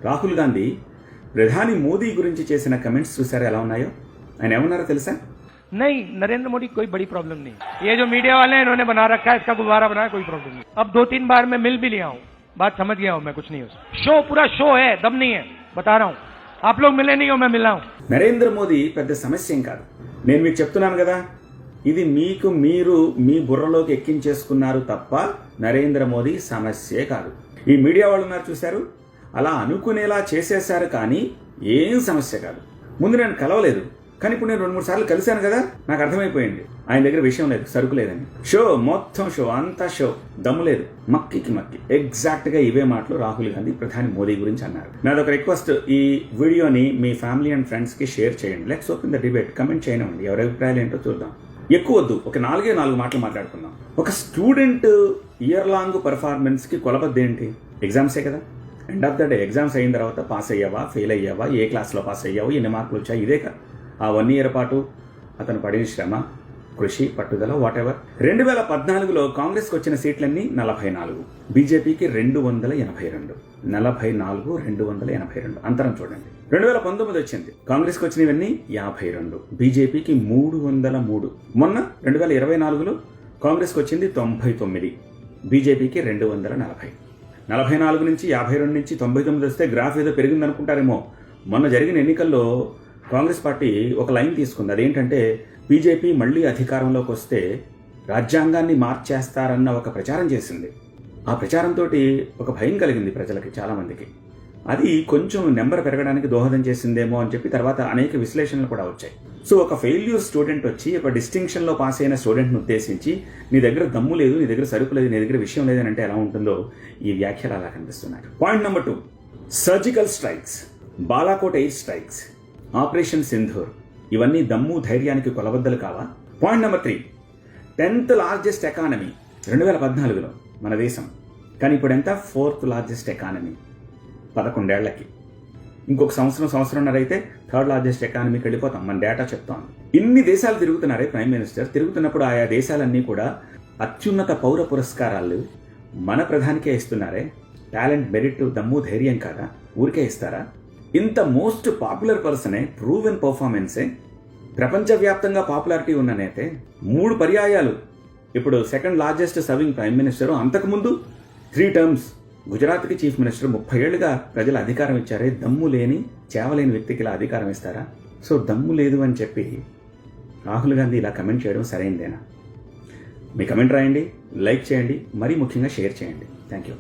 రాహుల్ గాంధీ ప్రధాని మోదీ గురించి చేసిన కమెంట్స్ చూసారా ఎలా ఉన్నాయో? ఆయన ఏమన్నారో తెలుసా? नहीं, नरेंद्र मोदी कोई बड़ी प्रॉब्लम नहीं। ये जो मीडिया वाले हैं इन्होंने बना रखा है, इसका गुब्बारा बनाया, कोई प्रॉब्लम नहीं। अब 2-3 बार मैं मिल भी लिया हूँ, बात समझ गया हूँ मैं, कुछ नहीं हो। शो पूरा शो है, दम नहीं है, बता रहा हूँ। आप लोग मिले नहीं हो, मैं मिला हूँ। నరేంద్ర మోదీ పెద్ద సమస్య ఏం కాదు, నేను మీకు చెప్తున్నాను కదా. ఇది మీకు మీరు మీ బుర్రలోకి ఎక్కించేసుకున్నారు తప్ప నరేంద్ర మోదీ సమస్యే కాదు. ఈ మీడియా వాళ్ళు ఉన్నారు చూశారు, అలా అనుకునేలా చేసేశారు, కానీ ఏం సమస్య కాదు. ముందు నేను కలవలేదు, కానీ ఇప్పుడు నేను 2-3 సార్లు కలిశాను కదా, నాకు అర్థమైపోయింది ఆయన దగ్గర విషయం లేదు, సరుకు లేదని. షో మొత్తం షో, అంతా షో, దమ్ము లేదు, మక్కికి మక్కి. ఎగ్జాక్ట్ గా ఇవే మాటలు రాహుల్ గాంధీ ప్రధాని మోదీ గురించి అన్నారు. నాదొక రిక్వెస్ట్, ఈ వీడియోని మీ ఫ్యామిలీ అండ్ ఫ్రెండ్స్ కి షేర్ చేయండి. Let's open the debate. Comment చేయనివ్వండి, ఎవరి అభిప్రాయాలు ఏంటో చూద్దాం. ఎక్కువ వద్దు, ఒక 4 మాటలు మాట్లాడుకుందాం. ఒక స్టూడెంట్ ఇయర్ లాంగ్ పర్ఫార్మెన్స్ కి కొలబద్దు ఏంటి? ఎగ్జామ్సే కదా. End of the day exams అయిన తర్వాత పాస్ అయ్యావా, ఫెయిల్ అయ్యావా, ఏ క్లాస్లో పాస్ అయ్యావు, ఎన్ని మార్కులు వచ్చాయి, ఇదే కదా. ఆ 1 ఇయర్ పాటు అతను పడిన శ్రమ, కృషి, పట్టుదల, వాట్ ఎవర్. 2014లో కాంగ్రెస్కి వచ్చిన సీట్లన్నీ 44, బీజేపీకి 282. 44, 282 అంతరం చూడండి. 2019 వచ్చింది, కాంగ్రెస్కి వచ్చినవన్నీ 52, బీజేపీకి 303. మొన్న 2024లో కాంగ్రెస్కి వచ్చింది 99, బీజేపీకి 240. 44 నుంచి 52 నుంచి 99 వస్తే గ్రాఫ్ ఏదో పెరిగింది అనుకుంటారేమో. మొన్న జరిగిన ఎన్నికల్లో కాంగ్రెస్ పార్టీ ఒక లైన్ తీసుకుంది. అదేంటంటే బీజేపీ మళ్లీ అధికారంలోకి వస్తే రాజ్యాంగాన్ని మార్చేస్తారన్న ఒక ప్రచారం చేసింది. ఆ ప్రచారంతో ఒక భయం కలిగింది ప్రజలకి, చాలా మందికి. అది కొంచెం నెంబర్ పెరగడానికి దోహదం చేసిందేమో అని చెప్పి తర్వాత అనేక విశ్లేషణలు కూడా వచ్చాయి. సో ఒక ఫెయిల్యూర్ స్టూడెంట్ వచ్చి ఒక డిస్టింక్షన్లో పాస్ అయిన స్టూడెంట్ను ఉద్దేశించి నీ దగ్గర దమ్ము లేదు, నీ దగ్గర సరుకు లేదు, నీ దగ్గర విషయం లేదని అంటే ఎలా ఉంటుందో ఈ వ్యాఖ్యలు అలా కనిపిస్తున్నాయి. Point number 2, surgical strikes, Balakot air strikes, operation Sindoor, ఇవన్నీ దమ్ము ధైర్యానికి కొలబద్దలు కావా? Point number 3, 10th largest economy 2014లో మన దేశం, కానీ ఇప్పుడు ఎంత? 4th largest economy 11 ఏళ్లకి. ఇంకొక సంవత్సరంన్నర అయితే 3rd లార్జెస్ట్ ఎకానమీకి వెళ్ళిపోతాం, మన డేటా చెప్తాం. ఇన్ని దేశాలు తిరుగుతున్నారే ప్రైమ్ మినిస్టర్, తిరుగుతున్నప్పుడు ఆయా దేశాలన్నీ కూడా అత్యున్నత పౌర పురస్కారాలు మన ప్రధానికే ఇస్తున్నారే. టాలెంట్, మెరిట్, దమ్ము ధైర్యం కాదా? ఊరికే ఇస్తారా? ఇంత మోస్ట్ పాపులర్ పర్సనే, ప్రూవెన్ పర్ఫార్మెన్సే, ప్రపంచవ్యాప్తంగా పాపులారిటీ ఉన్న నేతే, 3 పర్యాయాలు ఇప్పుడు 2nd largest serving prime minister, అంతకుముందు 3 టర్మ్స్ గుజరాత్కి చీఫ్ మినిస్టర్, 30 ఏళ్లుగా ప్రజలు అధికారం ఇచ్చారే. దమ్ము లేని, చేవలేని వ్యక్తికి ఇలా అధికారం ఇస్తారా? సో దమ్ము లేదు అని చెప్పి రాహుల్ గాంధీ ఇలా కమెంట్ చేయడం సరైందేనా? మీ కమెంట్ రాయండి, లైక్ చేయండి, మరీ ముఖ్యంగా షేర్ చేయండి. Thank you.